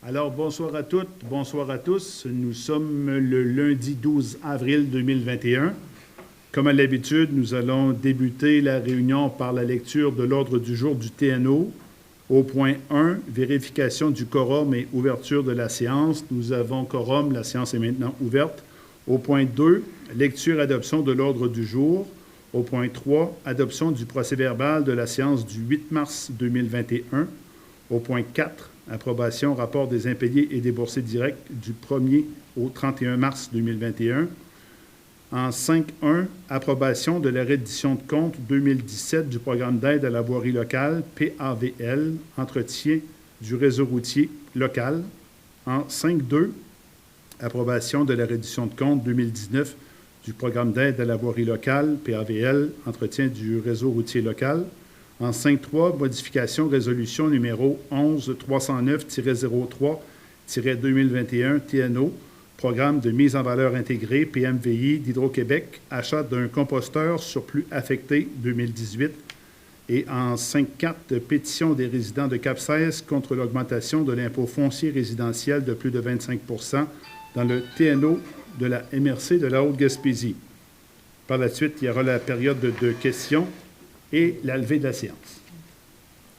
Alors, bonsoir à toutes, bonsoir à tous. Nous sommes le lundi 12 avril 2021. Comme à l'habitude, nous allons débuter la réunion par la lecture de l'ordre du jour du TNO. Au point 1, vérification du quorum et ouverture de la séance. Nous avons quorum, la séance est maintenant ouverte. Au point 2, lecture et adoption de l'ordre du jour. Au point 3, adoption du procès-verbal de la séance du 8 mars 2021. Au point 4, approbation rapport des impayés et déboursés directs du 1er au 31 mars 2021. En 5.1, approbation de la reddition de compte 2017 du programme d'aide à la voirie locale, PAVL, entretien du réseau routier local. En 5.2, approbation de la reddition de compte 2019 du programme d'aide à la voirie locale, PAVL, entretien du réseau routier local. En 5.3, modification résolution numéro 11-309-03-2021 TNO, programme de mise en valeur intégrée PMVI d'Hydro-Québec, achat d'un composteur surplus affecté 2018. Et en 5.4, pétition des résidents de Cap-16 contre l'augmentation de l'impôt foncier résidentiel de plus de 25 % dans le TNO de la MRC de la Haute-Gaspésie. Par la suite, il y aura la période de questions et la levée de la séance.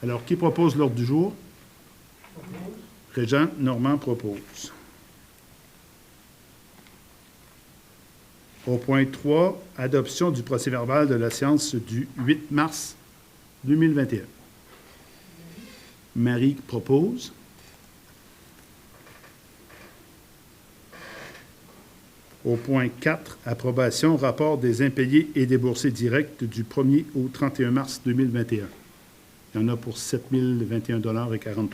Alors, qui propose l'ordre du jour? Régent Normand propose. Au point 3, adoption du procès-verbal de la séance du 8 mars 2021. Marie propose. Au point 4, approbation, rapport des impayés et déboursés directs du 1er au 31 mars 2021. Il y en a pour 7 021,43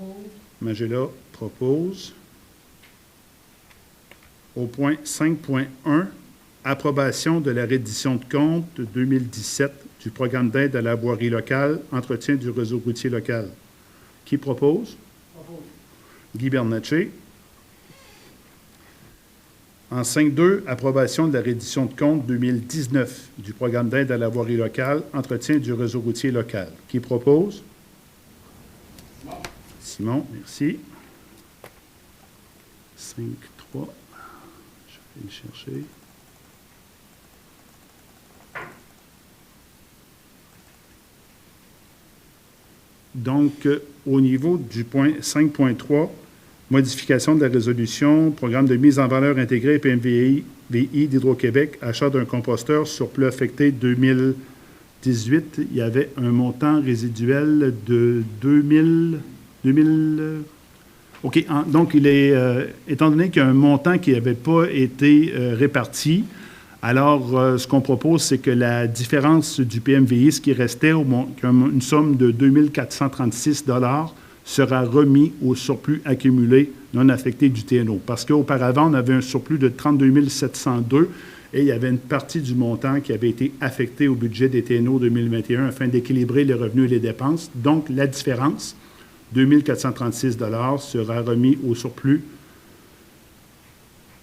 $. Magella propose. Au point 5.1, approbation de la reddition de compte 2017 du programme d'aide à la voirie locale, entretien du réseau routier local. Qui propose? Guy Bernatchez. En 5.2, approbation de la reddition de compte 2019 du programme d'aide à la voirie locale, entretien du réseau routier local. Qui propose? Simon, merci. 5.3. Je vais le chercher. Donc, au niveau du point 5.3, modification de la résolution, programme de mise en valeur intégrée PMVI d'Hydro-Québec, achat d'un composteur surplus affecté 2018. Il y avait un montant résiduel de 2000. OK. Donc, il est, étant donné qu'il y a un montant qui n'avait pas été réparti, alors ce qu'on propose, c'est que la différence du PMVI, ce qui restait, une somme de 2 436 $, sera remis au surplus accumulé non affecté du TNO. Parce qu'auparavant, on avait un surplus de 32 702 et il y avait une partie du montant qui avait été affectée au budget des TNO 2021 afin d'équilibrer les revenus et les dépenses. Donc, la différence, 2 436 $ sera remis au surplus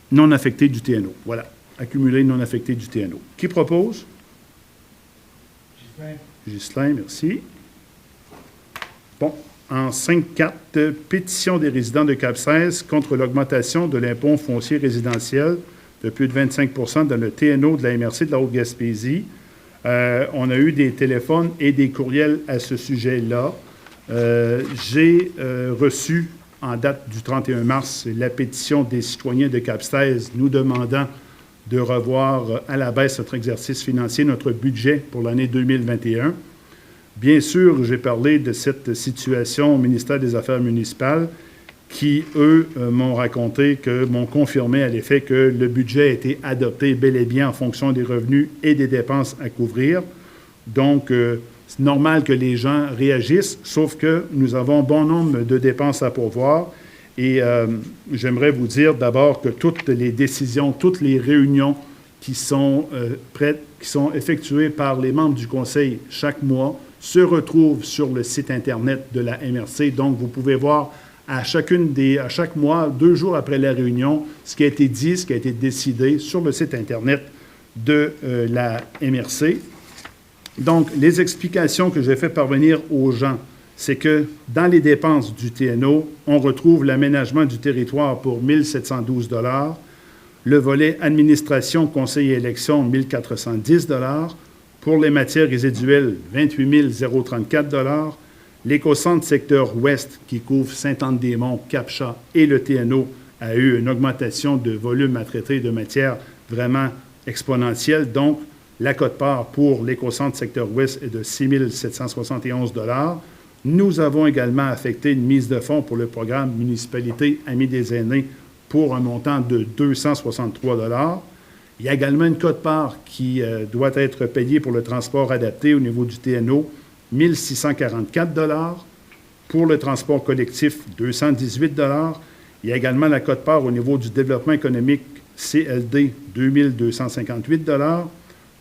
non affecté du TNO. Voilà, accumulé non affecté du TNO. Qui propose? Ghislain, merci. Bon. En 5.4, pétition des résidents de Cap-16 contre l'augmentation de l'impôt foncier résidentiel de plus de 25 % dans le TNO de la MRC de la Haute-Gaspésie. On a eu des téléphones et des courriels à ce sujet-là. J'ai reçu, en date du 31 mars, la pétition des citoyens de Cap-16 nous demandant de revoir à la baisse notre exercice financier, notre budget pour l'année 2021. Bien sûr, j'ai parlé de cette situation au ministère des Affaires municipales qui, eux, m'ont confirmé à l'effet que le budget a été adopté bel et bien en fonction des revenus et des dépenses à couvrir. Donc, c'est normal que les gens réagissent, sauf que nous avons bon nombre de dépenses à pourvoir. Et j'aimerais vous dire d'abord que toutes les décisions, toutes les réunions qui sont qui sont effectuées par les membres du Conseil chaque mois, se retrouve sur le site Internet de la MRC. Donc, vous pouvez voir à chaque mois, 2 jours après la réunion, ce qui a été dit, ce qui a été décidé sur le site Internet de la MRC. Donc, les explications que j'ai fait parvenir aux gens c'est que dans les dépenses du TNO, on retrouve l'aménagement du territoire pour 1 712 $, le volet administration, conseil et élections, 1 410 $, pour les matières résiduelles, 28 034 $, l'écocentre secteur ouest qui couvre Sainte-Anne-des-Monts, Cap-Chat et le TNO a eu une augmentation de volume à traiter de matières vraiment exponentielle. Donc, la quote-part pour l'écocentre secteur ouest est de 6 771 $. Nous avons également affecté une mise de fonds pour le programme Municipalité Amis des aînés pour un montant de 263 $. Il y a également une quote-part qui doit être payée pour le transport adapté au niveau du TNO, 1 644 $. Pour le transport collectif, 218 $. Il y a également la quote-part au niveau du développement économique CLD, 2 258 $.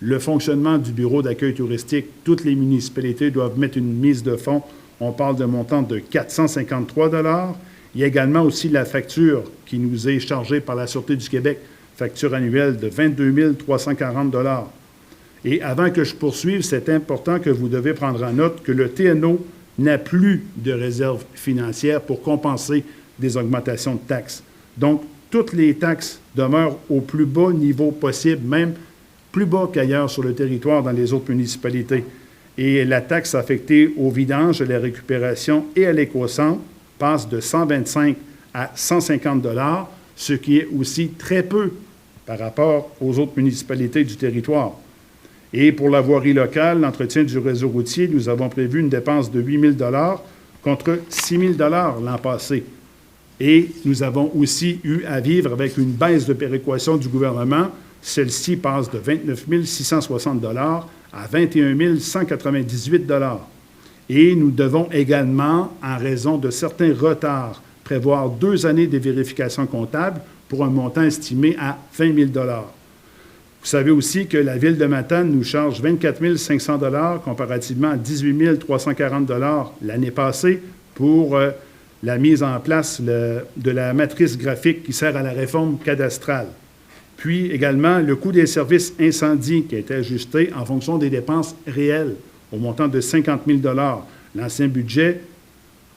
Le fonctionnement du bureau d'accueil touristique, toutes les municipalités doivent mettre une mise de fonds. On parle d'un montant de 453 $. Il y a également aussi la facture qui nous est chargée par la Sûreté du Québec, facture annuelle de 22 340 $. Et avant que je poursuive, c'est important que vous devez prendre en note que le TNO n'a plus de réserve financière pour compenser des augmentations de taxes. Donc, toutes les taxes demeurent au plus bas niveau possible, même plus bas qu'ailleurs sur le territoire dans les autres municipalités. Et la taxe affectée au vidange, à la récupération et à l'écocentre passe de 125 à 150 $, ce qui est aussi très peu par rapport aux autres municipalités du territoire. Et pour la voirie locale, l'entretien du réseau routier, nous avons prévu une dépense de 8 000 $ contre 6 000 $ l'an passé. Et nous avons aussi eu à vivre avec une baisse de péréquation du gouvernement. Celle-ci passe de 29 660 $ à 21 198 $. Et nous devons également, en raison de certains retards, prévoir 2 années de vérification comptable pour un montant estimé à 20 000 $. Vous savez aussi que la Ville de Matane nous charge 24 500 $ comparativement à 18 340 $ l'année passée pour la mise en place de la matrice graphique qui sert à la réforme cadastrale. Puis également le coût des services incendie qui a été ajusté en fonction des dépenses réelles au montant de 50 000 $. L'ancien budget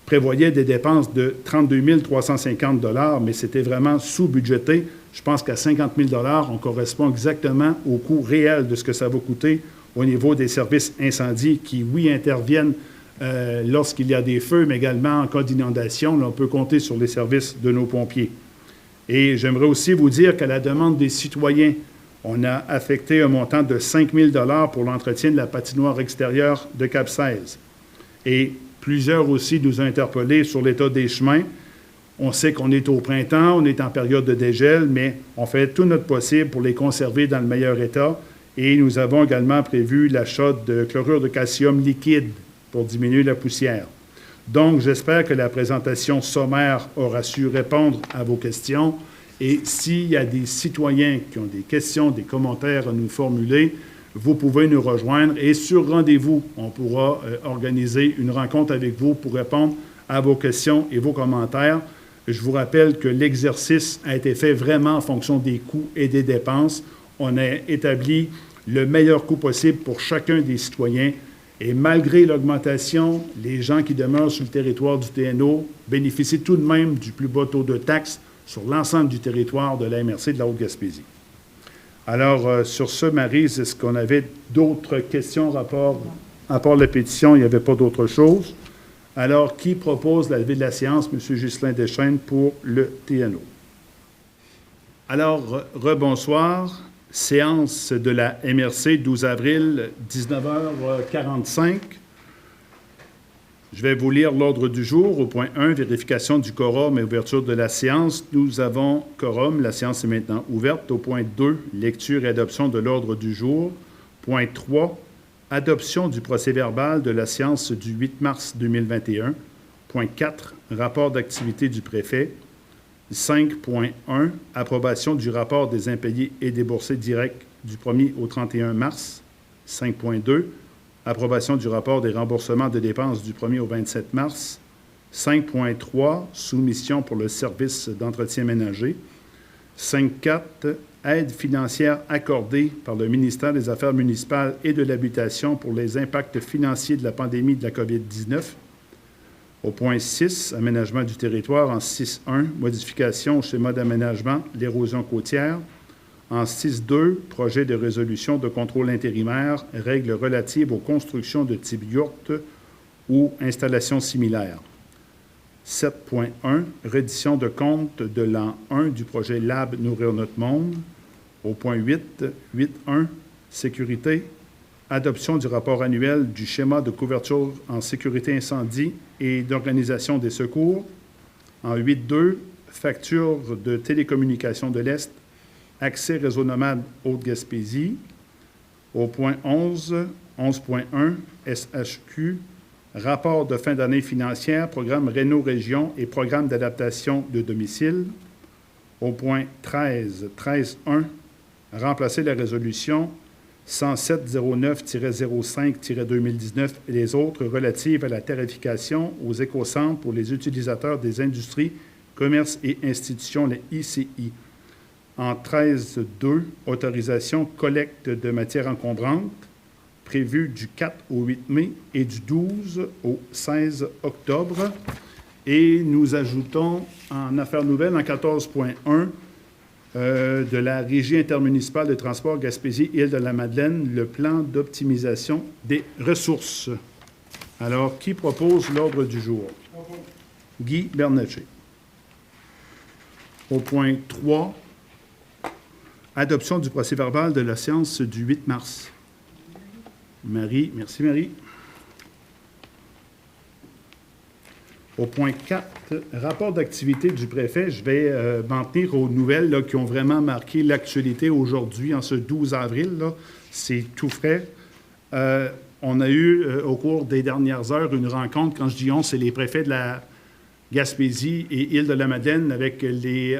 prévoyait des dépenses de 32 350 $, mais c'était vraiment sous-budgété. Je pense qu'à 50 000 $, on correspond exactement au coût réel de ce que ça va coûter au niveau des services incendies qui, oui, interviennent lorsqu'il y a des feux, mais également en cas d'inondation. Là, on peut compter sur les services de nos pompiers. Et j'aimerais aussi vous dire qu'à la demande des citoyens, on a affecté un montant de 5 000 $ pour l'entretien de la patinoire extérieure de Cap-16. Et plusieurs aussi nous ont interpellés sur l'état des chemins. On sait qu'on est au printemps, on est en période de dégel, mais on fait tout notre possible pour les conserver dans le meilleur état. Et nous avons également prévu l'achat de chlorure de calcium liquide pour diminuer la poussière. Donc, j'espère que la présentation sommaire aura su répondre à vos questions. Et s'il y a des citoyens qui ont des questions, des commentaires à nous formuler, vous pouvez nous rejoindre. Et sur rendez-vous, on pourra organiser une rencontre avec vous pour répondre à vos questions et vos commentaires. Je vous rappelle que l'exercice a été fait vraiment en fonction des coûts et des dépenses. On a établi le meilleur coût possible pour chacun des citoyens. Et malgré l'augmentation, les gens qui demeurent sur le territoire du TNO bénéficient tout de même du plus bas taux de taxes sur l'ensemble du territoire de la MRC de la Haute-Gaspésie. Alors, sur ce, Maryse, est-ce qu'on avait d'autres questions à part la pétition? Il n'y avait pas d'autre chose. Alors, qui propose la levée de la séance? M. Ghislain Deschênes pour le TNO. Alors, rebonsoir. Séance de la MRC, 12 avril, 19h45. Je vais vous lire l'ordre du jour. Au point 1, vérification du quorum et ouverture de la séance. Nous avons quorum. La séance est maintenant ouverte. Au point 2, lecture et adoption de l'ordre du jour. Point 3, adoption du procès-verbal de la séance du 8 mars 2021. Point 4, rapport d'activité du préfet. 5.1, approbation du rapport des impayés et déboursés directs du 1er au 31 mars. 5.2, approbation du rapport des remboursements de dépenses du 1er au 27 mars. 5.3, soumission pour le service d'entretien ménager. 5.4, aide financière accordée par le ministère des Affaires municipales et de l'Habitation pour les impacts financiers de la pandémie de la COVID-19. Au point 6, aménagement du territoire, en 6.1, modification au schéma d'aménagement, l'érosion côtière. En 6.2, projet de résolution de contrôle intérimaire, règles relatives aux constructions de type yourte ou installations similaires. 7.1, reddition de compte de l'an 1 du projet Lab Nourrir notre monde. Au point 8, 8.1, sécurité, adoption du rapport annuel du schéma de couverture en sécurité incendie et d'organisation des secours. En 8.2, facture de télécommunications de l'Est, accès réseau nomade Haute-Gaspésie. Au point 11, 11.1, SHQ, rapport de fin d'année financière, programme Réno-Région et programme d'adaptation de domicile. Au point 13, 13.1, remplacer la résolution 107-09-05-2019 et les autres relatives à la tarification aux écocentres pour les utilisateurs des industries, commerces et institutions, les ICI. En 13.2, autorisation collecte de matières encombrantes, prévue du 4 au 8 mai et du 12 au 16 octobre. Et nous ajoutons en affaires nouvelles, en 14.1, de la Régie intermunicipale de transport Gaspésie-Île-de-la-Madeleine, le plan d'optimisation des ressources. Alors, qui propose l'ordre du jour? Guy Bernatchez. Au point 3, adoption du procès-verbal de la séance du 8 mars. Marie, merci Marie. Au point 4, rapport d'activité du préfet. Je vais m'en tenir aux nouvelles là, qui ont vraiment marqué l'actualité aujourd'hui, en ce 12 avril. C'est tout frais. On a eu, au cours des dernières heures, une rencontre, quand je dis on, c'est les préfets de la Gaspésie et Île-de-la-Madeleine avec les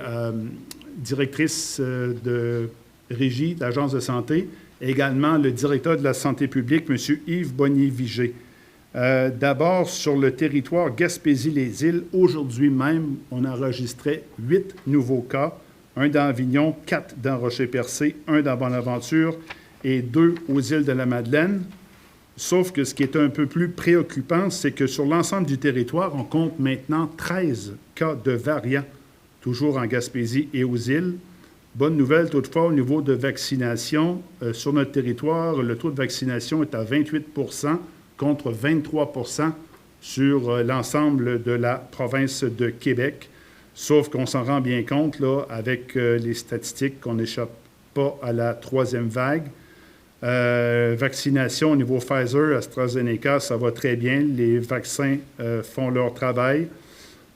directrices de régie d'agence de santé, et également le directeur de la santé publique, M. Yves Bonnier-Vigé. D'abord, sur le territoire Gaspésie-les-Îles, aujourd'hui même, on enregistrait 8 nouveaux cas, un dans Avignon, 4 dans Rocher-Percé, un dans Bonaventure et 2 aux îles de la Madeleine. Sauf que ce qui est un peu plus préoccupant, c'est que sur l'ensemble du territoire, on compte maintenant 13 cas de variants, toujours en Gaspésie et aux îles. Bonne nouvelle, toutefois, au niveau de vaccination. Sur notre territoire, le taux de vaccination est à 28 contre 23 sur l'ensemble de la province de Québec. Sauf qu'on s'en rend bien compte, là, avec les statistiques, qu'on n'échappe pas à la troisième vague. Vaccination au niveau Pfizer, AstraZeneca, ça va très bien. Les vaccins font leur travail.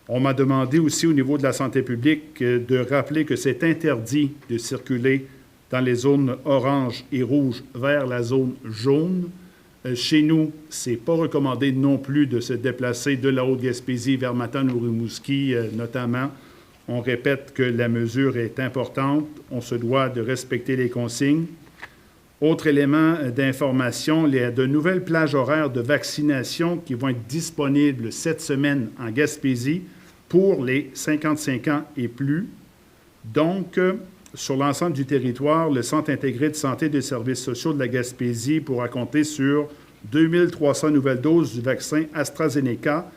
On m'a demandé aussi au niveau de la santé publique de rappeler que c'est interdit de circuler dans les zones orange et rouge vers la zone jaune. Chez nous, ce n'est pas recommandé non plus de se déplacer de la Haute-Gaspésie vers Matane ou Rimouski, notamment. On répète que la mesure est importante. On se doit de respecter les consignes. Autre élément d'information, il y a de nouvelles plages horaires de vaccination qui vont être disponibles cette semaine en Gaspésie pour les 55 ans et plus. Donc, sur l'ensemble du territoire, le Centre intégré de santé et des services sociaux de la Gaspésie pourra compter sur 2300 nouvelles doses du vaccin AstraZeneca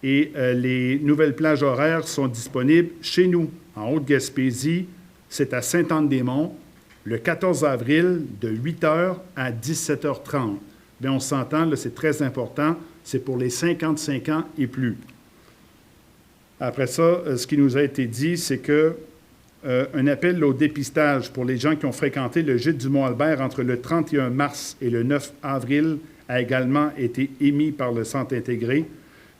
et les nouvelles plages horaires sont disponibles chez nous. En Haute-Gaspésie, c'est à Sainte-Anne-des-Monts, le 14 avril, de 8h à 17h30. Bien, on s'entend, là, c'est très important, c'est pour les 55 ans et plus. Après ça, ce qui nous a été dit, c'est que un appel au dépistage pour les gens qui ont fréquenté le gîte du Mont-Albert entre le 31 mars et le 9 avril a également été émis par le Centre intégré.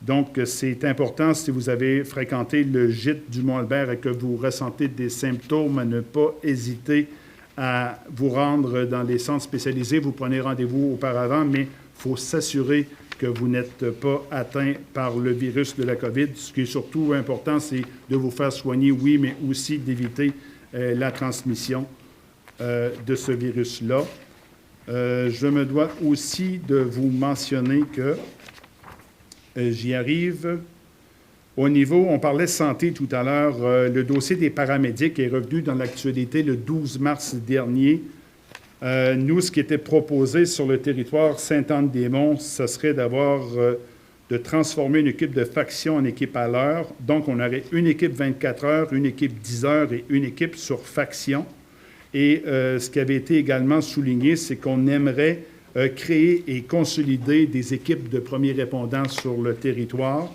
Donc, c'est important, si vous avez fréquenté le gîte du Mont-Albert et que vous ressentez des symptômes, à ne pas hésiter à vous rendre dans les centres spécialisés. Vous prenez rendez-vous auparavant, mais il faut s'assurer que vous n'êtes pas atteint par le virus de la COVID. Ce qui est surtout important, c'est de vous faire soigner, oui, mais aussi d'éviter la transmission de ce virus-là. Je me dois aussi de vous mentionner que, j'y arrive, au niveau, on parlait santé tout à l'heure, le dossier des paramédics est revenu dans l'actualité le 12 mars dernier. Nous, ce qui était proposé sur le territoire Sainte-Anne-des-Monts, ce serait d'avoir de transformer une équipe de faction en équipe à l'heure. Donc, on aurait une équipe 24 heures, une équipe 10 heures et une équipe sur faction. Et ce qui avait été également souligné, c'est qu'on aimerait créer et consolider des équipes de premiers répondants sur le territoire.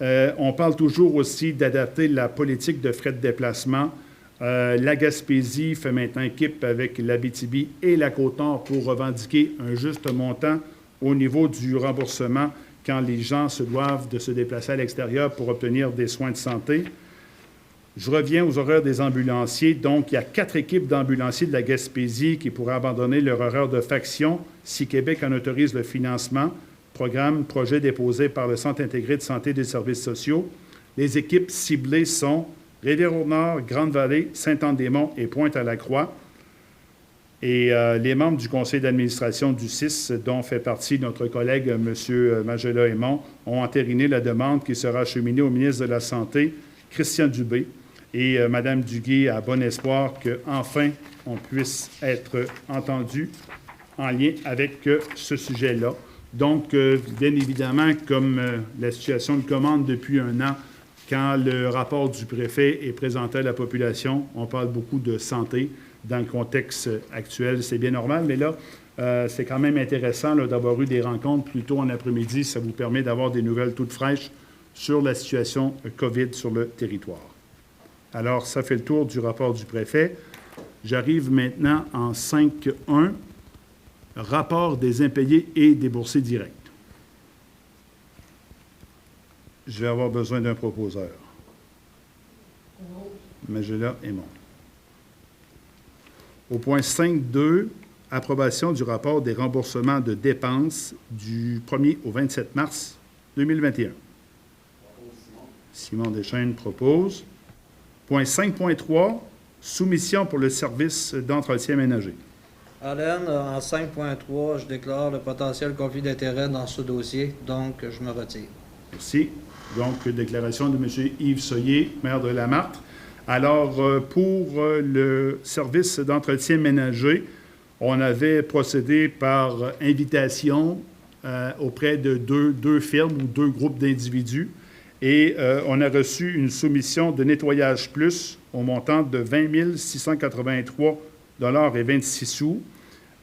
On parle toujours aussi d'adapter la politique de frais de déplacement. La Gaspésie fait maintenant équipe avec l'Abitibi et la Côte-Nord pour revendiquer un juste montant au niveau du remboursement quand les gens se doivent de se déplacer à l'extérieur pour obtenir des soins de santé. Je reviens aux horaires des ambulanciers. Donc, il y a 4 équipes d'ambulanciers de la Gaspésie qui pourraient abandonner leur horaire de faction si Québec en autorise le financement. Projet déposé par le Centre intégré de santé et des services sociaux. Les équipes ciblées sont Rivière-au-Nord, Grande-Vallée, Saint-Anne-des-Monts et Pointe-à-la-Croix. Et les membres du conseil d'administration du CIS, dont fait partie notre collègue M. Magella-Aymon, ont entériné la demande qui sera acheminée au ministre de la Santé, Christian Dubé. Et Mme Duguay a bon espoir qu'enfin on puisse être entendu en lien avec ce sujet-là. Donc, bien évidemment, comme la situation le commande depuis un an, quand le rapport du préfet est présenté à la population, on parle beaucoup de santé dans le contexte actuel. C'est bien normal, mais là, c'est quand même intéressant d'avoir eu des rencontres plus tôt en après-midi. Ça vous permet d'avoir des nouvelles toutes fraîches sur la situation COVID sur le territoire. Alors, ça fait le tour du rapport du préfet. J'arrive maintenant en 5.1, rapport des impayés et des boursiers directs. Je vais avoir besoin d'un proposeur. Magella et Aymon. Au point 5.2, approbation du rapport des remboursements de dépenses du 1er au 27 mars 2021. Simon Deschênes propose. Point 5.3, soumission pour le service d'entretien ménager. Alain, en 5.3, je déclare le potentiel conflit d'intérêt dans ce dossier, donc je me retire. Merci. Donc, déclaration de M. Yves Soyer, maire de Lamartre. Alors, pour le service d'entretien ménager, on avait procédé par invitation auprès de deux firmes ou 2 groupes d'individus. Et on a reçu une soumission de Nettoyage Plus au montant de 20 683,26 $.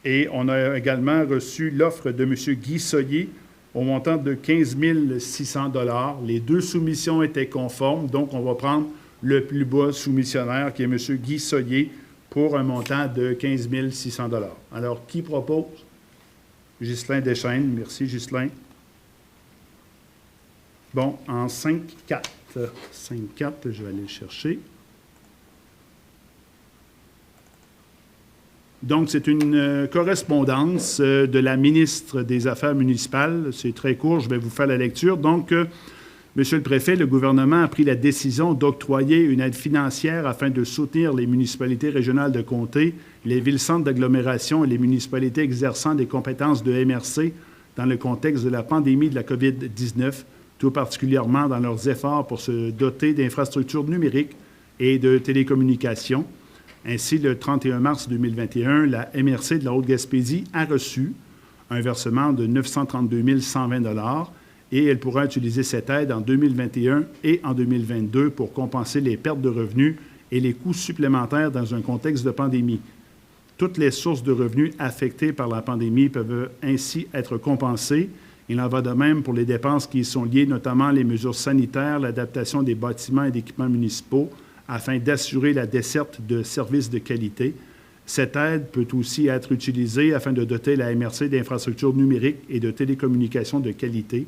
Et on a également reçu l'offre de M. Guy Soyer au montant de 15 600 $. Les 2 soumissions étaient conformes, donc on va prendre le plus bas soumissionnaire, qui est M. Guy Soyer, pour un montant de 15 600 $. Alors, qui propose? Ghislain Deschênes. Merci, Ghislain. Bon, en 5.4. 5.4, je vais aller le chercher. Donc, c'est une correspondance de la ministre des Affaires municipales. C'est très court, je vais vous faire la lecture. Donc, Monsieur le Préfet, le gouvernement a pris la décision d'octroyer une aide financière afin de soutenir les municipalités régionales de comté, les villes-centres d'agglomération et les municipalités exerçant des compétences de MRC dans le contexte de la pandémie de la COVID-19, tout particulièrement dans leurs efforts pour se doter d'infrastructures numériques et de télécommunications. Ainsi, le 31 mars 2021, la MRC de la Haute-Gaspésie a reçu un versement de 932 120 $ et elle pourra utiliser cette aide en 2021 et en 2022 pour compenser les pertes de revenus et les coûts supplémentaires dans un contexte de pandémie. Toutes les sources de revenus affectées par la pandémie peuvent ainsi être compensées. Il en va de même pour les dépenses qui y sont liées, notamment les mesures sanitaires, l'adaptation des bâtiments et d'équipements municipaux, afin d'assurer la desserte de services de qualité. Cette aide peut aussi être utilisée afin de doter la MRC d'infrastructures numériques et de télécommunications de qualité.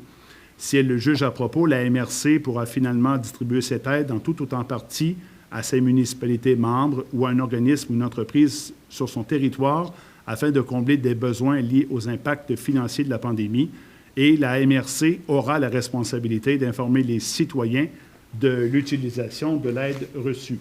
Si elle le juge à propos, la MRC pourra finalement distribuer cette aide en tout ou en partie à ses municipalités membres ou à un organisme ou une entreprise sur son territoire afin de combler des besoins liés aux impacts financiers de la pandémie. Et la MRC aura la responsabilité d'informer les citoyens de l'utilisation de l'aide reçue.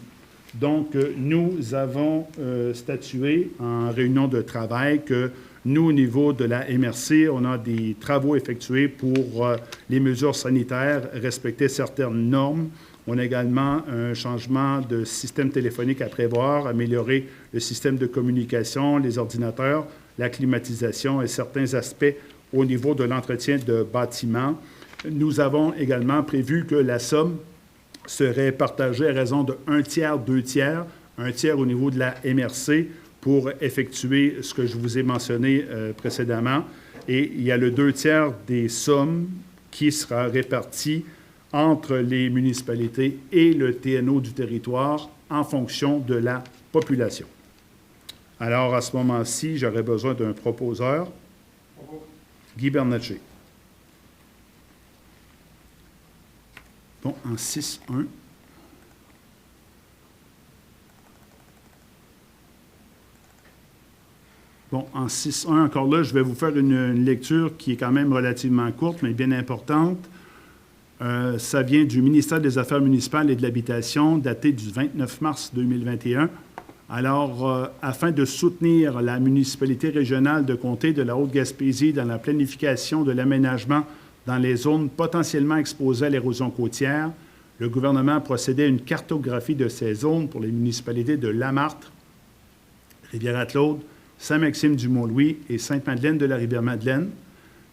Donc, nous avons statué en réunion de travail que nous, au niveau de la MRC, on a des travaux effectués pour les mesures sanitaires, respecter certaines normes. On a également un changement de système téléphonique à prévoir, améliorer le système de communication, les ordinateurs, la climatisation et certains aspects au niveau de l'entretien de bâtiments. Nous avons également prévu que la somme serait partagée à raison de 1 tiers, 2 tiers, 1 tiers au niveau de la MRC pour effectuer ce que je vous ai mentionné précédemment. Et il y a le 2 tiers des sommes qui sera réparti entre les municipalités et le TNO du territoire en fonction de la population. Alors, à ce moment-ci, j'aurais besoin d'un proposeur. Guy Bernatchez. Bon, en 6-1. Bon, en 6.1, encore là, je vais vous faire une lecture qui est quand même relativement courte, mais bien importante. Ça vient du ministère des Affaires municipales et de l'Habitation, daté du 29 mars 2021. Alors, afin de soutenir la municipalité régionale de comté de la Haute-Gaspésie dans la planification de l'aménagement dans les zones potentiellement exposées à l'érosion côtière, le gouvernement a procédé à une cartographie de ces zones pour les municipalités de Lamartre, Rivière-à-Claude, Saint-Maxime-du-Mont-Louis et Sainte-Madeleine de la Rivière-Madeleine,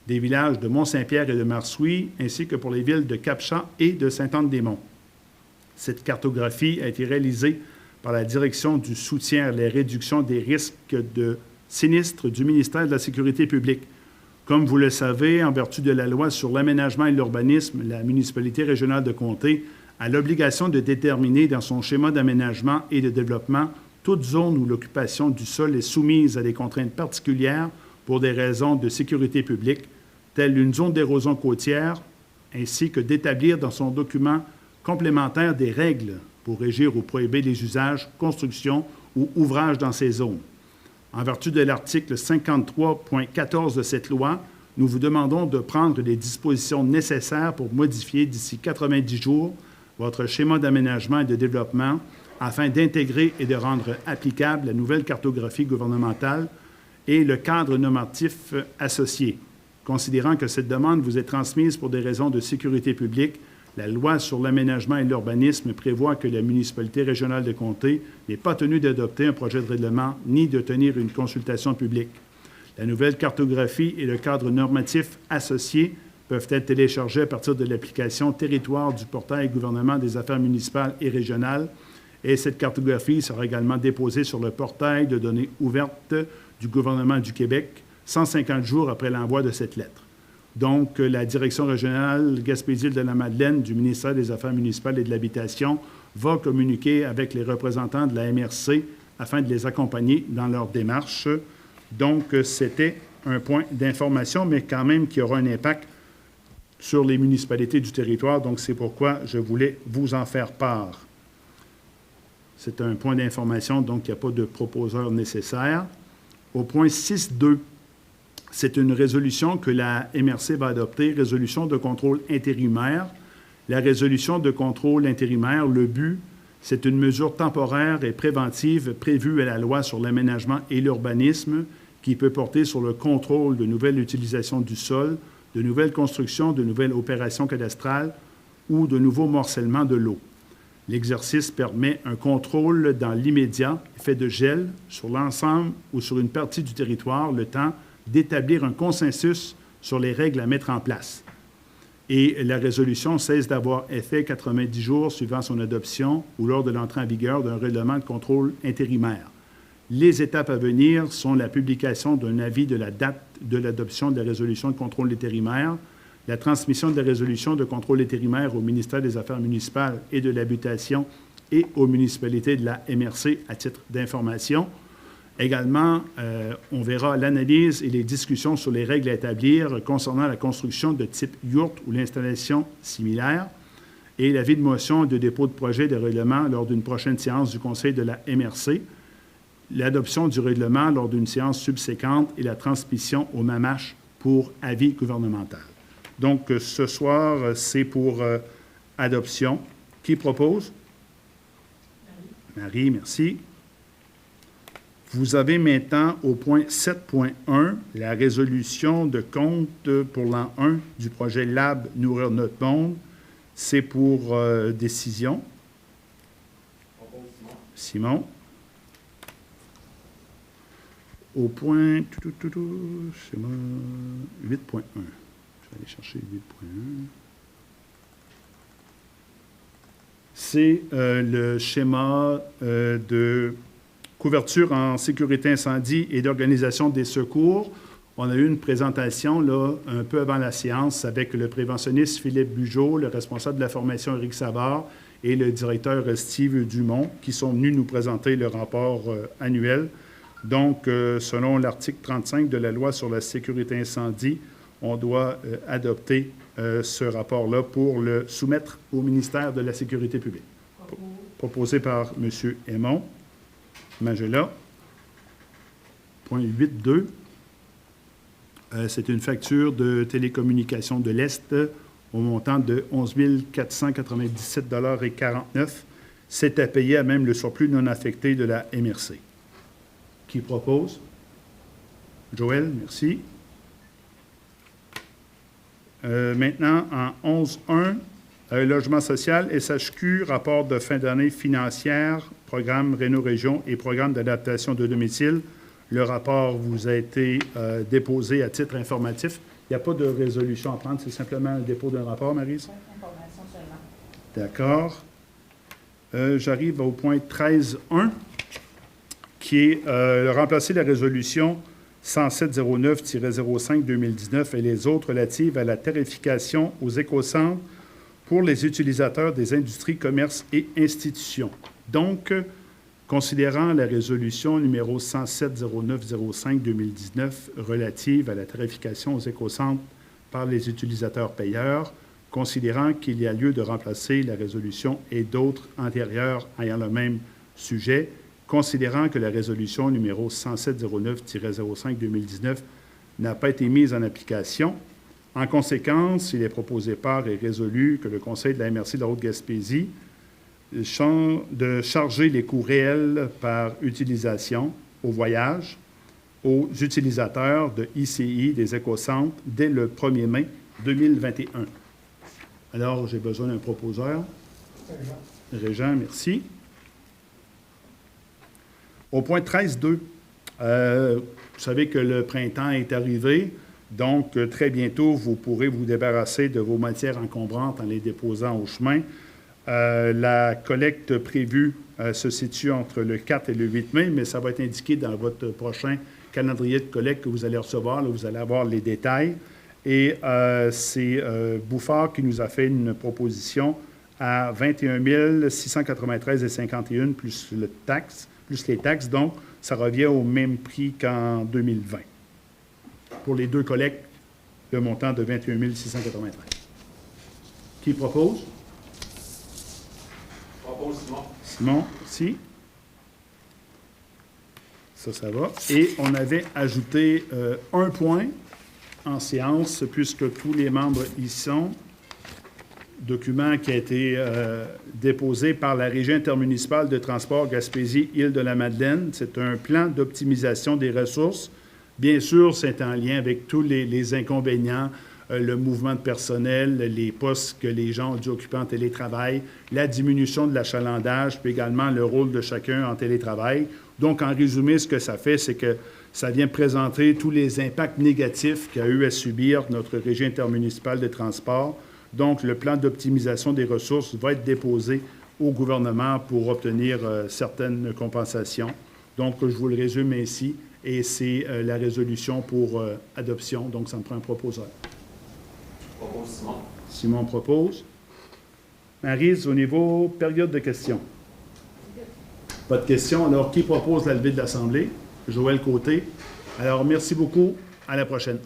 des villages de Mont-Saint-Pierre et de Marsouilles, ainsi que pour les villes de Cap-Champ et de Sainte-Anne-des-Monts. Cette cartographie a été réalisée par la Direction du soutien à la réduction des risques de sinistres du ministère de la Sécurité publique. Comme vous le savez, en vertu de la loi sur l'aménagement et l'urbanisme, la municipalité régionale de comté a l'obligation de déterminer dans son schéma d'aménagement et de développement toute zone où l'occupation du sol est soumise à des contraintes particulières pour des raisons de sécurité publique, telle une zone d'érosion côtière, ainsi que d'établir dans son document complémentaire des règles pour régir ou prohiber les usages, constructions ou ouvrages dans ces zones. En vertu de l'article 53.14 de cette loi, nous vous demandons de prendre les dispositions nécessaires pour modifier d'ici 90 jours votre schéma d'aménagement et de développement afin d'intégrer et de rendre applicable la nouvelle cartographie gouvernementale et le cadre normatif associé. Considérant que cette demande vous est transmise pour des raisons de sécurité publique, la loi sur l'aménagement et l'urbanisme prévoit que la municipalité régionale de comté n'est pas tenue d'adopter un projet de règlement ni de tenir une consultation publique. La nouvelle cartographie et le cadre normatif associé peuvent être téléchargés à partir de l'application Territoire du portail Gouvernement des affaires municipales et régionales, et cette cartographie sera également déposée sur le portail de données ouvertes du gouvernement du Québec 150 jours après l'envoi de cette lettre. Donc, la Direction régionale Gaspésie-Îles-de-la-Madeleine du ministère des Affaires municipales et de l'Habitation va communiquer avec les représentants de la MRC afin de les accompagner dans leur démarche. Donc, c'était un point d'information, mais quand même qui aura un impact sur les municipalités du territoire. Donc, c'est pourquoi je voulais vous en faire part. C'est un point d'information, donc il n'y a pas de proposeur nécessaire. Au point 6.2, c'est une résolution que la MRC va adopter, résolution de contrôle intérimaire. La résolution de contrôle intérimaire, le but, c'est une mesure temporaire et préventive prévue à la loi sur l'aménagement et l'urbanisme qui peut porter sur le contrôle de nouvelles utilisations du sol, de nouvelles constructions, de nouvelles opérations cadastrales ou de nouveaux morcellements de l'eau. L'exercice permet un contrôle dans l'immédiat, effet de gel, sur l'ensemble ou sur une partie du territoire, le temps d'établir un consensus sur les règles à mettre en place. Et la résolution cesse d'avoir effet 90 jours suivant son adoption ou lors de l'entrée en vigueur d'un règlement de contrôle intérimaire. Les étapes à venir sont la publication d'un avis de la date de l'adoption de la résolution de contrôle intérimaire, la transmission de la résolution de contrôle intérimaire au ministère des Affaires municipales et de l'Habitation et aux municipalités de la MRC à titre d'information. Également, on verra l'analyse et les discussions sur les règles à établir concernant la construction de type yourte ou l'installation similaire et l'avis de motion et de dépôt de projet de règlement lors d'une prochaine séance du Conseil de la MRC, l'adoption du règlement lors d'une séance subséquente et la transmission au MAMACH pour avis gouvernemental. Donc, ce soir, c'est pour adoption. Qui propose? Marie, merci. Vous avez maintenant au point 7.1 la résolution de compte pour l'an 1 du projet Lab Nourrir notre monde. C'est pour décision. Simon. Au point 8.1. vais aller chercher 8.1. C'est le schéma de couverture en sécurité incendie et d'organisation des secours. On a eu une présentation là, un peu avant la séance avec le préventionniste Philippe Bugeaud, le responsable de la formation Éric Savard et le directeur Steve Dumont, qui sont venus nous présenter le rapport annuel. Donc, selon l'article 35 de la loi sur la sécurité incendie, on doit adopter ce rapport-là pour le soumettre au ministère de la Sécurité publique. Proposé par M. Aymon. Magela. Point 8.2. C'est une facture de télécommunications de l'Est au montant de 11 497,49 $. C'est à payer à même le surplus non affecté de la MRC. Qui propose? Joël, merci. Maintenant, en 11.1, logement social, SHQ, rapport de fin d'année financière, programme Réno-Région et programme d'adaptation de domicile. Le rapport vous a été déposé à titre informatif. Il n'y a pas de résolution à prendre, c'est simplement le dépôt d'un rapport, Maryse? Oui, information seulement. D'accord. J'arrive au point 13.1, qui est remplacer la résolution 10709-05-2019 et les autres relatives à la tarification aux écocentres pour les utilisateurs des industries, commerces et institutions. Donc, considérant la résolution numéro 10709-05-2019 relative à la tarification aux écocentres par les utilisateurs payeurs, considérant qu'il y a lieu de remplacer la résolution et d'autres antérieures ayant le même sujet, considérant que la résolution numéro 10709-05-2019 n'a pas été mise en application. En conséquence, il est proposé par et résolu que le Conseil de la MRC de la Haute-Gaspésie de charger les coûts réels par utilisation au voyage aux utilisateurs de ICI des écocentres dès le 1er mai 2021. Alors, j'ai besoin d'un proposeur. Régent, merci. Au point 13.2, vous savez que le printemps est arrivé, donc très bientôt, vous pourrez vous débarrasser de vos matières encombrantes en les déposant au chemin. La collecte prévue se situe entre le 4 et le 8 mai, mais ça va être indiqué dans votre prochain calendrier de collecte que vous allez recevoir. Là, vous allez avoir les détails. Et c'est Bouffard qui nous a fait une proposition à 21 693,51 plus les taxes. Donc, ça revient au même prix qu'en 2020. Pour les deux collectes, le montant de 21 693. Qui propose? Propose Simon. Simon, si. Ça va. Et on avait ajouté un point en séance, puisque tous les membres y sont. Document qui a été déposé par la Régie intermunicipale de transport Gaspésie-Île-de-la-Madeleine. C'est un plan d'optimisation des ressources. Bien sûr, c'est en lien avec tous les inconvénients, le mouvement de personnel, les postes que les gens ont dû occuper en télétravail, la diminution de l'achalandage, puis également le rôle de chacun en télétravail. Donc, en résumé, ce que ça fait, c'est que ça vient présenter tous les impacts négatifs qu'a eu à subir notre Régie intermunicipale de transport. Donc, le plan d'optimisation des ressources va être déposé au gouvernement pour obtenir certaines compensations. Donc, je vous le résume ainsi, et c'est la résolution pour adoption. Donc, ça me prend un proposeur. Propose Simon. Simon propose. Maryse, au niveau période de questions. Pas de questions. Alors, qui propose la levée de l'Assemblée? Joël Côté. Alors, merci beaucoup. À la prochaine.